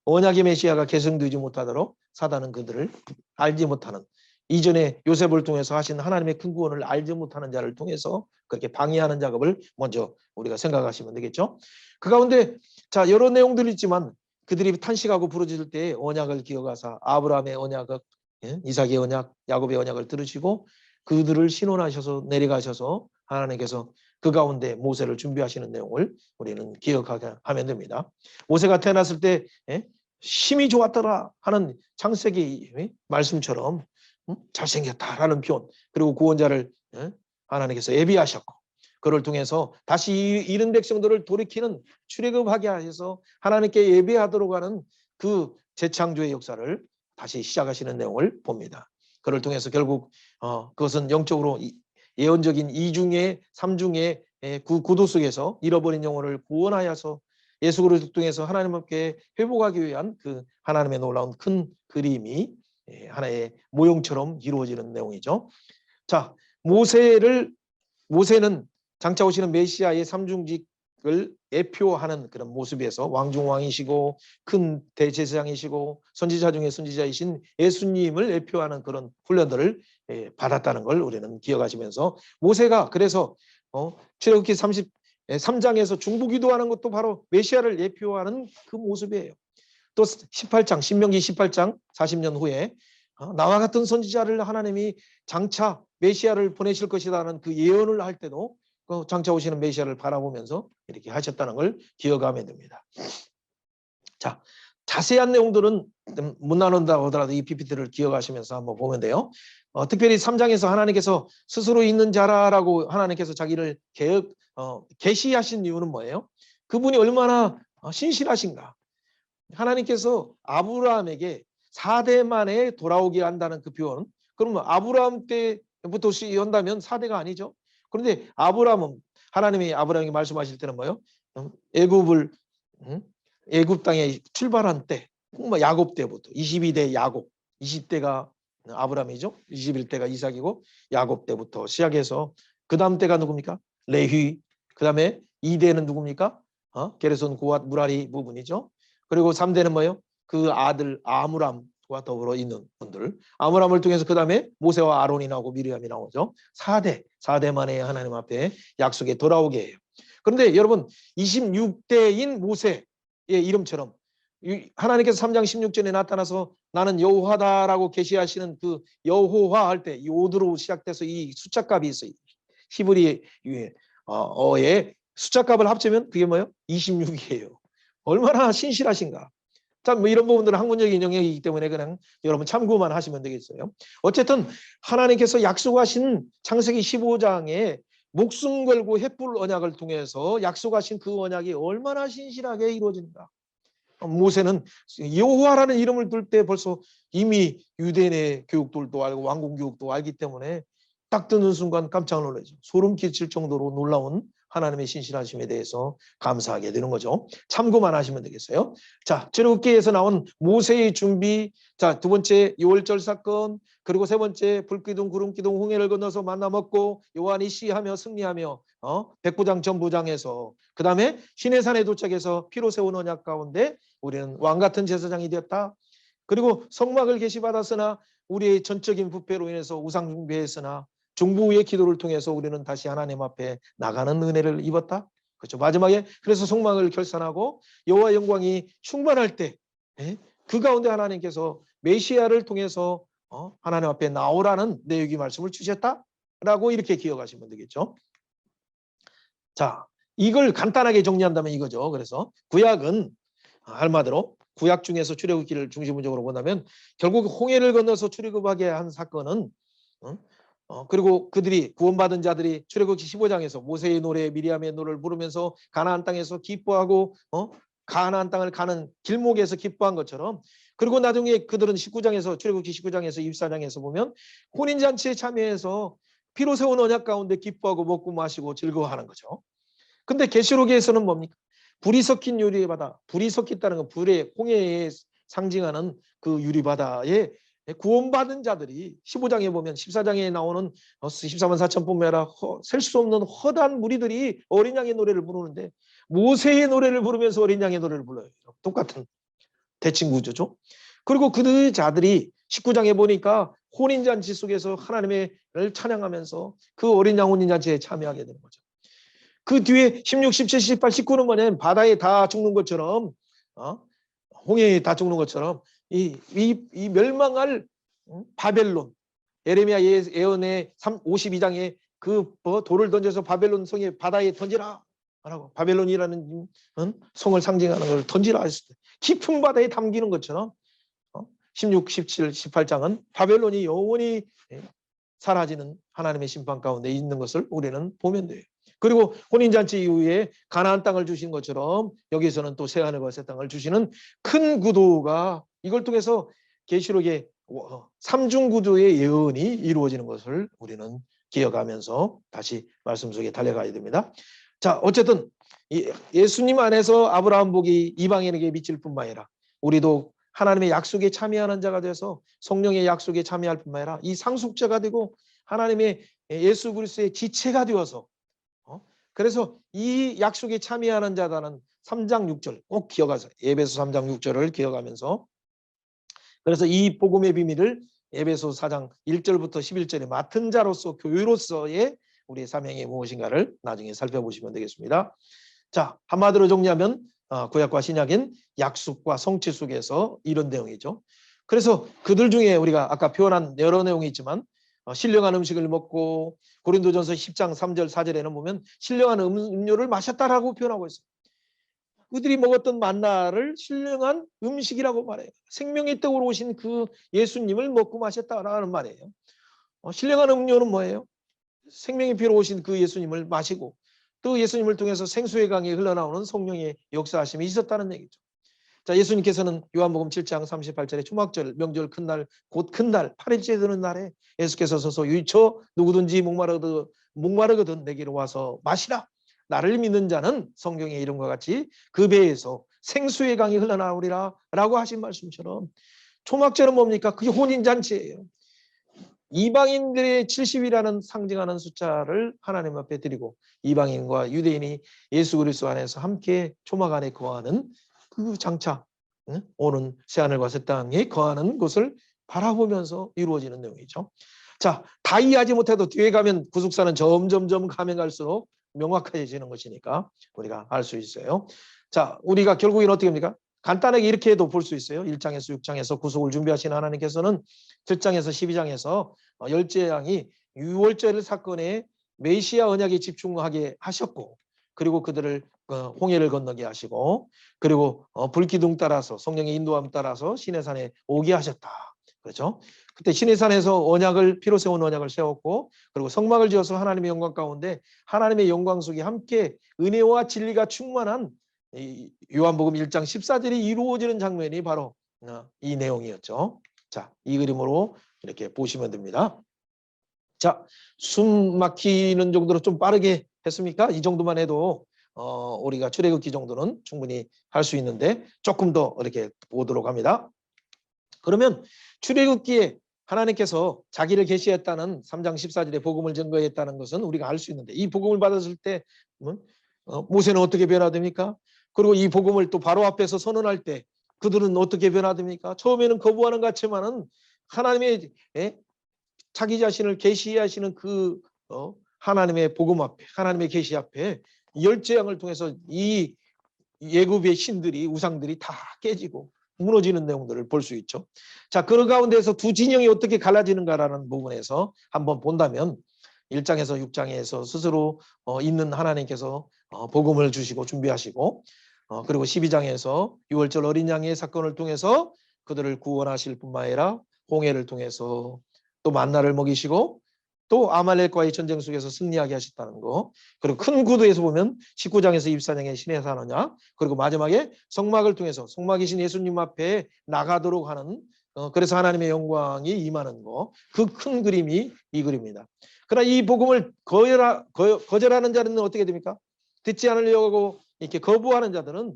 언약의 메시아가 계승되지 못하도록 사단은 그들을 알지 못하는, 이전에 요셉을 통해서 하신 하나님의 큰 구원을 알지 못하는 자를 통해서 그렇게 방해하는 작업을 먼저 우리가 생각하시면 되겠죠. 그 가운데 자, 여러 내용들이 있지만 그들이 탄식하고 부르짖을 때 언약을 기억하사 아브라함의 언약을, 이삭의 언약, 야곱의 언약을 들으시고 그들을 신원하셔서 내려가셔서 하나님께서 그 가운데 모세를 준비하시는 내용을 우리는 기억하게 하면 됩니다. 모세가 태어났을 때 힘이 좋았더라 하는 창세기 말씀처럼 잘생겼다라는 표현, 그리고 구원자를 하나님께서 예비하셨고 그를 통해서 다시 이른 백성들을 돌이키는 출애굽하게 하셔서 하나님께 예배하도록 하는 그 재창조의 역사를 다시 시작하시는 내용을 봅니다. 그를 통해서 결국 그것은 영적으로 예언적인 이중의 삼중의 구도 속에서 잃어버린 영혼을 구원하여서 예수 그리스도 통해서 하나님 함께 회복하기 위한 그 하나님의 놀라운 큰 그림이 하나의 모형처럼 이루어지는 내용이죠. 자, 모세는 장차 오시는 메시아의 삼중직을 예표하는 그런 모습에서 왕중왕이시고 큰 대제사장이시고 선지자 중에 선지자이신 예수님을 예표하는 그런 훈련들을 받았다는 걸 우리는 기억하시면서 모세가 그래서 출애굽기 33장에서 중보기도하는 것도 바로 메시아를 예표하는 그 모습이에요. 또 18장 신명기 18장 40년 후에 나와 같은 선지자를 하나님이 장차 메시아를 보내실 것이라는 그 예언을 할 때도 그 장차 오시는 메시아를 바라보면서 이렇게 하셨다는 걸 기억하면 됩니다. 자, 자세한 내용들은 못 나눈다고 하더라도 이 PPT를 기억하시면서 한번 보면 돼요. 특별히 3장에서 하나님께서 스스로 있는 자라라고 하나님께서 자기를 계시하신 이유는 뭐예요? 그분이 얼마나 신실하신가. 하나님께서 아브라함에게 4대 만에 돌아오게 한다는 그 표현. 그러면 아브라함 때부터 한다면 4대가 아니죠. 그런데 하나님이 아브라함에게 말씀하실 때는 뭐예요? 애굽 땅에 출발한 때, 야곱 때부터 22대 야곱, 20대가 아브라함이죠. 21대가 이삭이고 야곱 때부터 시작해서 그 다음 때가 누굽니까? 레위. 그 다음에 2대는 누굽니까? 게르손, 고앗, 무라리 부분이죠. 그리고 3대는 뭐예요? 그 아들 아므람과 더불어 있는 분들. 아므람을 통해서 그 다음에 모세와 아론이 나오고 미리암이 나오죠. 4대 만에 하나님 앞에 약속에 돌아오게 해요. 그런데 여러분 26대인 모세의 이름처럼 하나님께서 3장 16절에 나타나서 나는 여호와다라고 계시하시는 그 여호와 할 때 요드로 시작돼서 이 숫자값이 있어요. 히브리 어의 숫자값을 합치면 그게 뭐예요? 26이에요. 얼마나 신실하신가. 자, 뭐 이런 부분들은 학문적인 영역이기 때문에 그냥 여러분 참고만 하시면 되겠어요. 어쨌든 하나님께서 약속하신 창세기 15장에 목숨 걸고 횃불 언약을 통해서 약속하신 그 언약이 얼마나 신실하게 이루어진다. 모세는 여호와라는 이름을 둘 때 벌써 이미 유대인의 교육들도 알고 왕궁 교육도 알기 때문에 딱 듣는 순간 깜짝 놀라죠. 소름 끼칠 정도로 놀라운 하나님의 신실하심에 대해서 감사하게 되는 거죠. 참고만 하시면 되겠어요. 자, 출애굽기에서 나온 모세의 준비, 자, 두 번째 유월절 사건, 그리고 세 번째 불기둥 구름기둥 홍해를 건너서 만나 먹고 요한이 시하며 승리하며 백부장 전부장에서 그 다음에 시내산에 도착해서 피로 세운 언약 가운데 우리는 왕같은 제사장이 되었다. 그리고 성막을 계시받았으나 우리의 전적인 부패로 인해서 우상 숭배했으나 중보의 기도를 통해서 우리는 다시 하나님 앞에 나가는 은혜를 입었다. 그렇죠. 마지막에 그래서 성막을 결산하고 여호와 영광이 충만할 때 그 가운데 하나님께서 메시아를 통해서 하나님 앞에 나오라는 내용의 말씀을 주셨다라고 이렇게 기억하시면 되겠죠. 자, 이걸 간단하게 정리한다면 이거죠. 그래서 구약은 할마디로 구약 중에서 출애굽기를 중심적으로 본다면 결국 홍해를 건너서 출애굽하게 한 사건은 그리고 그들이 구원받은 자들이 출애굽기 15장에서 모세의 노래 미리암의 노래를 부르면서 가나안 땅에서 기뻐하고 가나안 땅을 가는 길목에서 기뻐한 것처럼 그리고 나중에 그들은 19장에서 출애굽기 19장에서 24장에서 보면 혼인잔치에 참여해서 피로 세운 언약 가운데 기뻐하고 먹고 마시고 즐거워하는 거죠. 근데 계시록에서는 뭡니까? 불이 섞인 유리바다, 불이 섞였다는 건 불의 홍해에 상징하는 그 유리바다에 구원받은 자들이 15장에 보면 14장에 나오는 14만 4천 뿐매라 셀 수 없는 허다한 무리들이 어린 양의 노래를 부르는데 모세의 노래를 부르면서 어린 양의 노래를 불러요. 똑같은 대칭 구조죠. 그리고 그 자들이 19장에 보니까 혼인잔치 속에서 하나님을 찬양하면서 그 어린 양 혼인잔치에 참여하게 되는 거죠. 그 뒤에 16, 17, 18, 19는 뭐냐면 바다에 다 죽는 것처럼 홍해에 다 죽는 것처럼 이 멸망할 바벨론 예레미야 예언의 52장에 그 돌을 던져서 바벨론 성에 바다에 던지라 라고 바벨론이라는 성을 상징하는 걸 던지라 했을 때 깊은 바다에 담기는 것처럼 16, 17, 18장은 바벨론이 영원히 사라지는 하나님의 심판 가운데 있는 것을 우리는 보면 돼요. 그리고 혼인잔치 이후에 가나안 땅을 주신 것처럼 여기서는 또 새하늘과 새 땅을 주시는 큰 구도가 이걸 통해서 계시록의 삼중구도의 예언이 이루어지는 것을 우리는 기억하면서 다시 말씀 속에 달려가야 됩니다. 자, 어쨌든 예수님 안에서 아브라함 복이 이방인에게 미칠 뿐만 아니라 우리도 하나님의 약속에 참여하는 자가 돼서 성령의 약속에 참여할 뿐만 아니라 이 상속자가 되고 하나님의 예수 그리스도의 지체가 되어서 그래서 이 약속에 참여하는 자다는 3장 6절 꼭 기억하세요. 에베소 3장 6절을 기억하면서 그래서 이 복음의 비밀을 에베소 4장 1절부터 11절에 맡은 자로서 교회로서의 우리의 사명이 무엇인가를 나중에 살펴보시면 되겠습니다. 자, 한마디로 정리하면 구약과 신약인 약속과 성취 속에서 이런 내용이죠. 그래서 그들 중에 우리가 아까 표현한 여러 내용이 있지만 신령한 음식을 먹고 고린도전서 10장 3절 4절에는 보면 신령한 음료를 마셨다라고 표현하고 있어요. 그들이 먹었던 만나를 신령한 음식이라고 말해요. 생명의 떡으로 오신 그 예수님을 먹고 마셨다라는 말이에요. 신령한 음료는 뭐예요? 생명의 피로 오신 그 예수님을 마시고 또 예수님을 통해서 생수의 강에 흘러나오는 성령의 역사하심이 있었다는 얘기죠. 자, 예수님께서는 요한복음 7장 38절에 초막절 명절 큰날 곧 큰날 8일째 되는 날에 예수께서 서서 유이쳐 누구든지 목마르거든 내게로 와서 마시라. 나를 믿는 자는 성경의 이름과 같이 그 배에서 생수의 강이 흘러나오리라 라고 하신 말씀처럼 초막절은 뭡니까? 그게 혼인잔치예요. 이방인들의 70이라는 상징하는 숫자를 하나님 앞에 드리고 이방인과 유대인이 예수 그리스도 안에서 함께 초막 안에 거하는 그 장차 오는 새하늘과 새 땅에 거하는 것을 바라보면서 이루어지는 내용이죠. 자, 다 이해하지 못해도 뒤에 가면 구속사는 점점점 가면 갈수록 명확해지는 것이니까 우리가 알 수 있어요. 자, 우리가 결국엔 어떻게 합니까? 간단하게 이렇게도 볼 수 있어요. 1장에서 6장에서 구속을 준비하신 하나님께서는 7장에서 12장에서 열재앙이 유월절 사건에 메시아 언약에 집중하게 하셨고, 그리고 그들을 홍해를 건너게 하시고, 그리고 불기둥 따라서 성령의 인도함 따라서 시내산에 오게 하셨다. 그렇죠? 그때 시내산에서 언약을 피로 세운 언약을 세웠고, 그리고 성막을 지어서 하나님의 영광 가운데 하나님의 영광 속에 함께 은혜와 진리가 충만한 이 요한복음 1장 14절이 이루어지는 장면이 바로 이 내용이었죠. 자, 이 그림으로 이렇게 보시면 됩니다. 자, 숨 막히는 정도로 좀 빠르게 했습니까? 이 정도만 해도 우리가 출애굽기 정도는 충분히 할 수 있는데 조금 더 이렇게 보도록 합니다. 그러면 출애굽기에 하나님께서 자기를 계시했다는 3장 14절에 복음을 증거했다는 것은 우리가 알 수 있는데, 이 복음을 받았을 때 모세는 어떻게 변화됩니까? 그리고 이 복음을 또 바로 앞에서 선언할 때 그들은 어떻게 변화됩니까? 처음에는 거부하는 것 같지만은 하나님의 자기 자신을 계시하시는 그 하나님의 복음 앞에, 하나님의 계시 앞에 열재앙을 통해서 이 예굽의 신들이, 우상들이 다 깨지고 무너지는 내용들을 볼 수 있죠. 자, 그 가운데서 두 진영이 어떻게 갈라지는가라는 부분에서 한번 본다면 1장에서 6장에서 스스로 있는 하나님께서 복음을 주시고 준비하시고, 그리고 12장에서 유월절 어린 양의 사건을 통해서 그들을 구원하실 뿐만 아니라 홍해를 통해서 또 만나를 먹이시고 또 아말렉과의 전쟁 속에서 승리하게 하셨다는 거, 그리고 큰 구도에서 보면 19장에서 24장의 신의 산언약, 그리고 마지막에 성막을 통해서 성막이신 예수님 앞에 나가도록 하는 그래서 하나님의 영광이 임하는 거, 그 큰 그림이 이 그림입니다. 그러나 이 복음을 거절하는 자는 어떻게 됩니까? 듣지 않으려고 이렇게 거부하는 자들은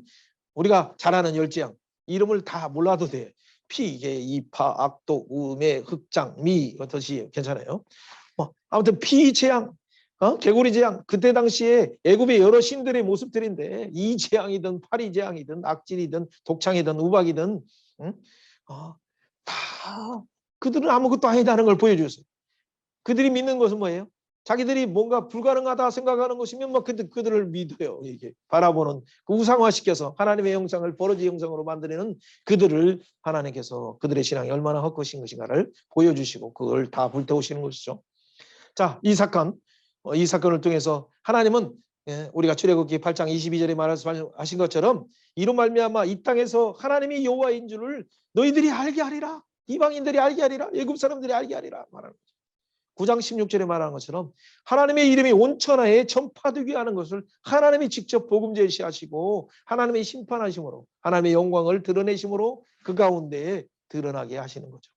우리가 잘 아는 열재앙, 이름을 다 몰라도 돼. 피계, 이파, 악독, 우매, 흑장, 미, 어떠시 괜찮아요. 아무튼 피재앙, 개구리 재앙, 그때 당시에 애굽의 여러 신들의 모습들인데 이 재앙이든 파리 재앙이든 악질이든 독창이든 우박이든 다 그들은 아무것도 아니다는 걸 보여줬어요. 그들이 믿는 것은 뭐예요? 자기들이 뭔가 불가능하다 생각하는 것이면 막 그들을 믿어요. 이게 바라보는 그 우상화시켜서 하나님의 형상을 버러지 형상으로 만드는 그들을 하나님께서 그들의 신앙이 얼마나 헛것인 것인가를 보여주시고 그걸 다 불태우시는 것이죠. 자, 이 사건을 통해서 하나님은 우리가 출애굽기 8장 22절에 말하신 것처럼 이로 말미암아 이 땅에서 하나님이 여호와인 줄을 너희들이 알게 하리라. 이방인들이 알게 하리라. 애굽 사람들이 알게 하리라 말하는 거죠. 9장 16절에 말하는 것처럼 하나님의 이름이 온 천하에 전파되게 하는 것을 하나님이 직접 복음 제시하시고 하나님의 심판하심으로 하나님의 영광을 드러내심으로 그 가운데에 드러나게 하시는 거죠.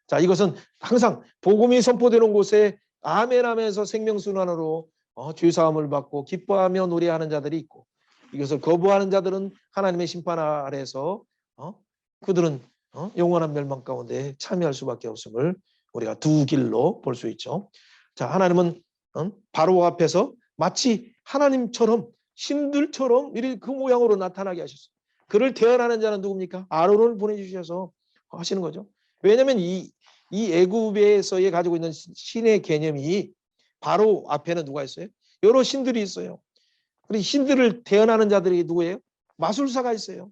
자, 이것은 항상 복음이 선포되는 곳에 아멘 하면서 생명순환으로 죄사함을 받고 기뻐하며 노래하는 자들이 있고, 이것을 거부하는 자들은 하나님의 심판 아래에서 그들은 영원한 멸망 가운데 참여할 수밖에 없음을 우리가 두 길로 볼 수 있죠. 자, 하나님은 바로 앞에서 마치 하나님처럼 신들처럼 이렇게 그 모양으로 나타나게 하셨어요. 그를 대언하는 자는 누굽니까? 아론을 보내주셔서 하시는 거죠. 왜냐하면 이 애굽에서의 가지고 있는 신의 개념이 바로 앞에는 누가 있어요? 여러 신들이 있어요. 그리고 신들을 대언하는 자들이 누구예요? 마술사가 있어요.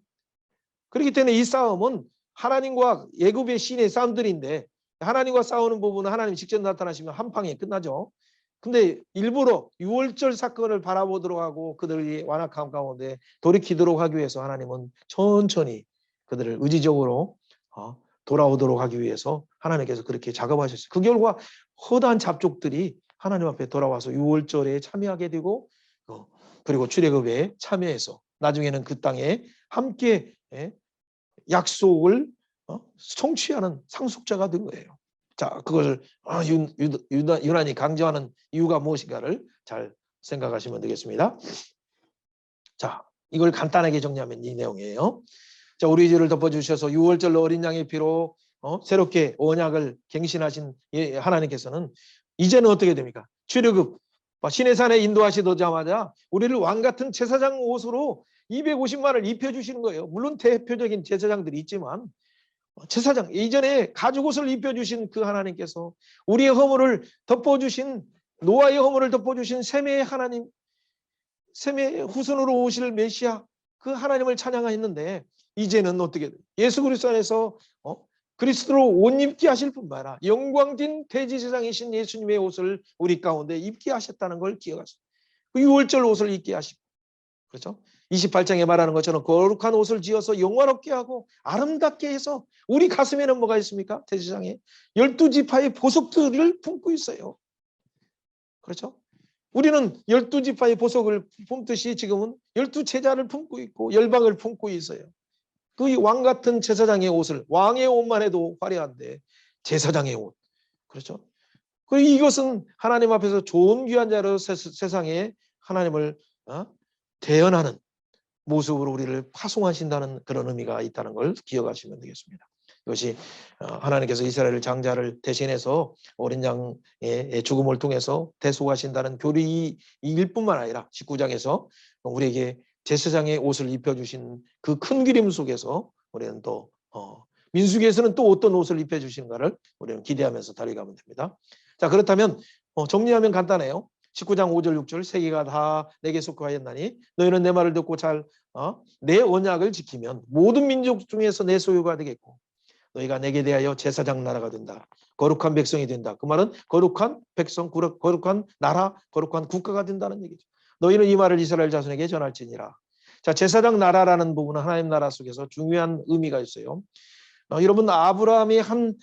그렇기 때문에 이 싸움은 하나님과 애굽의 신의 싸움들인데, 하나님과 싸우는 부분은 하나님 직접 나타나시면 한 방에 끝나죠. 근데 일부러 유월절 사건을 바라보도록 하고 그들이 완악함 가운데 돌이키도록 하기 위해서 하나님은 천천히 그들을 의지적으로 돌아오도록 하기 위해서 하나님께서 그렇게 작업하셨어요. 그 결과 허다한 잡족들이 하나님 앞에 돌아와서 유월절에 참여하게 되고, 그리고 출애굽에 참여해서 나중에는 그 땅에 함께 약속을 성취하는 상속자가 된 거예요. 자, 그것을 유난히 강조하는 이유가 무엇인가를 잘 생각하시면 되겠습니다. 자, 이걸 간단하게 정리하면 이 내용이에요. 자, 우리 죄를 덮어주셔서 유월절 어린 양의 피로 새롭게 언약을 갱신하신 하나님께서는 이제는 어떻게 됩니까? 출애굽 시내산에 인도하시자마자 우리를 왕같은 제사장 옷으로 250만을 입혀주시는 거예요. 물론 대표적인 제사장들이 있지만 제사장 이전에 가죽옷을 입혀주신 그 하나님께서 우리의 허물을 덮어주신, 노아의 허물을 덮어주신 셈의 하나님, 셈의 후손으로 오실 메시아 그 하나님을 찬양했는데 이제는 어떻게 돼? 예수 그리스도 안에서 그리스도로 옷 입게 하실 뿐만 아니라 영광진 대제사장이신 예수님의 옷을 우리 가운데 입게 하셨다는 걸 기억하십시오. 그 유월절 옷을 입게 하시고, 그렇죠? 28장에 말하는 것처럼 거룩한 옷을 지어서 영화롭게 하고 아름답게 해서, 우리 가슴에는 뭐가 있습니까? 대제사장에 12지파의 보석들을 품고 있어요. 그렇죠? 우리는 12지파의 보석을 품듯이 지금은 12제자를 품고 있고 열방을 품고 있어요. 그 왕 같은 제사장의 옷을, 왕의 옷만 해도 화려한데 제사장의 옷, 그렇죠? 그리고 이것은 하나님 앞에서 좋은 귀한 자로 세상에 하나님을 대연하는 모습으로 우리를 파송하신다는 그런 의미가 있다는 걸 기억하시면 되겠습니다. 이것이 하나님께서 이스라엘 장자를 대신해서 어린 양의 죽음을 통해서 대속하신다는 교리일 뿐만 아니라 19장에서 우리에게 제사장의 옷을 입혀주신 그 큰 그림 속에서 우리는 또 민수기에서는 또 어떤 옷을 입혀주시는가를 우리는 기대하면서 달려가면 됩니다. 자, 그렇다면 정리하면 간단해요. 19장 5절 6절 세계가 다 내게 속하였나니 너희는 내 말을 듣고 잘 내 언약을 지키면 모든 민족 중에서 내 소유가 되겠고 너희가 내게 대하여 제사장 나라가 된다. 거룩한 백성이 된다. 그 말은 거룩한 백성, 거룩한 나라, 거룩한 국가가 된다는 얘기죠. 너희는 이 말을 이스라엘 자손에게 전할지니라. 자, 제사장 나라라는 부분은 하나님 나라 속에서 중요한 의미가 있어요. 여러분, 아브라함이 한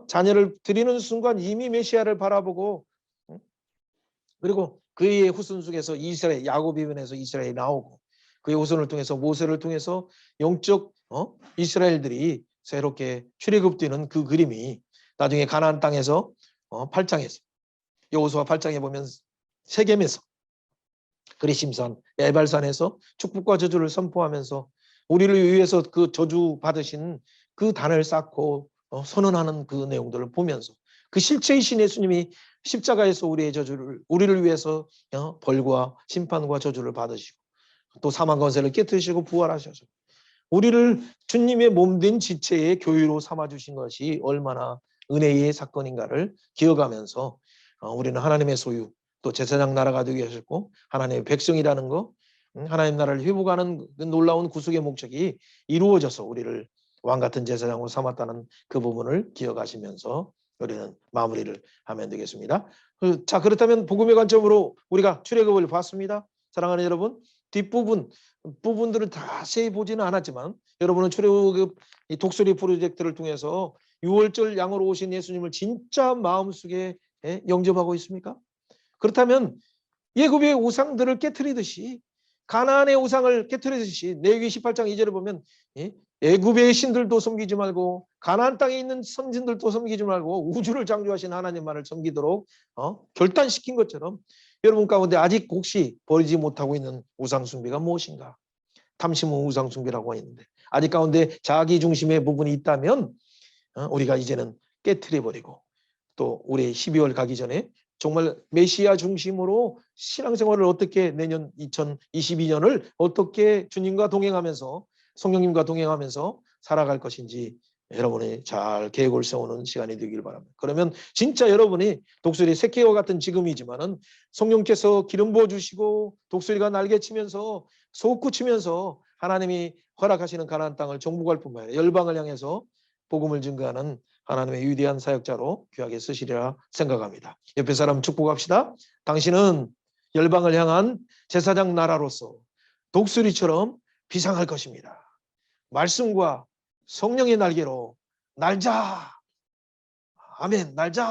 자녀를 드리는 순간 이미 메시아를 바라보고, 그리고 그의 후손 속에서 이스라엘, 야곱 이변에서 이스라엘이 나오고, 그의 후손을 통해서 모세를 통해서 영적 이스라엘들이 새롭게 출애굽되는 그 그림이 나중에 가나안 땅에서 8장에서 여호수아 8장에 보면 세겜에서 그리심산 에발산에서 축복과 저주를 선포하면서 우리를 위해서 그 저주 받으신 그 단을 쌓고 선언하는 그 내용들을 보면서 그 실체이신 예수님이 십자가에서 우리를 위해서 벌과 심판과 저주를 받으시고 또 사망 권세를 깨뜨리시고 부활하셔서 우리를 주님의 몸된 지체의 교회로 삼아주신 것이 얼마나 은혜의 사건인가를 기억하면서 우리는 하나님의 소유, 또 제사장 나라가 되게 하셨고 하나님의 백성이라는 거, 하나님 나라를 회복하는 그 놀라운 구속의 목적이 이루어져서 우리를 왕같은 제사장으로 삼았다는 그 부분을 기억하시면서 우리는 마무리를 하면 되겠습니다. 자, 그렇다면 복음의 관점으로 우리가 출애굽을 봤습니다. 사랑하는 여러분, 부분들을 다 세히 보지는 않았지만 여러분은 출애굽 독수리 프로젝트를 통해서 6월절 양으로 오신 예수님을 진짜 마음속에 영접하고 있습니까? 그렇다면 예굽의 우상들을 깨트리듯이 가나안의 우상을 깨트리듯이 레위기 18장 2절을 보면 예굽의 신들도 섬기지 말고 가나안 땅에 있는 선진들도 섬기지 말고 우주를 창조하신 하나님만을 섬기도록 결단시킨 것처럼 여러분 가운데 아직 혹시 버리지 못하고 있는 우상 숭배가 무엇인가? 탐심은 우상 숭배라고 있는데 아직 가운데 자기 중심의 부분이 있다면 우리가 이제는 깨트려버리고 또 올해 12월 가기 전에 정말 메시아 중심으로 신앙생활을 어떻게 내년 2022년을 어떻게 주님과 동행하면서 성령님과 동행하면서 살아갈 것인지 여러분이 잘 계획을 세우는 시간이 되길 바랍니다. 그러면 진짜 여러분이 독수리 새끼와 같은 지금이지만은 성령께서 기름 부어주시고 독수리가 날개치면서 솟구치면서 하나님이 허락하시는 가나안 땅을 정복할 뿐만 아니라 열방을 향해서 복음을 증거하는 하나님의 위대한 사역자로 귀하게 쓰시리라 생각합니다. 옆에 사람 축복합시다. 당신은 열방을 향한 제사장 나라로서 독수리처럼 비상할 것입니다. 말씀과 성령의 날개로 날자. 아멘. 날자.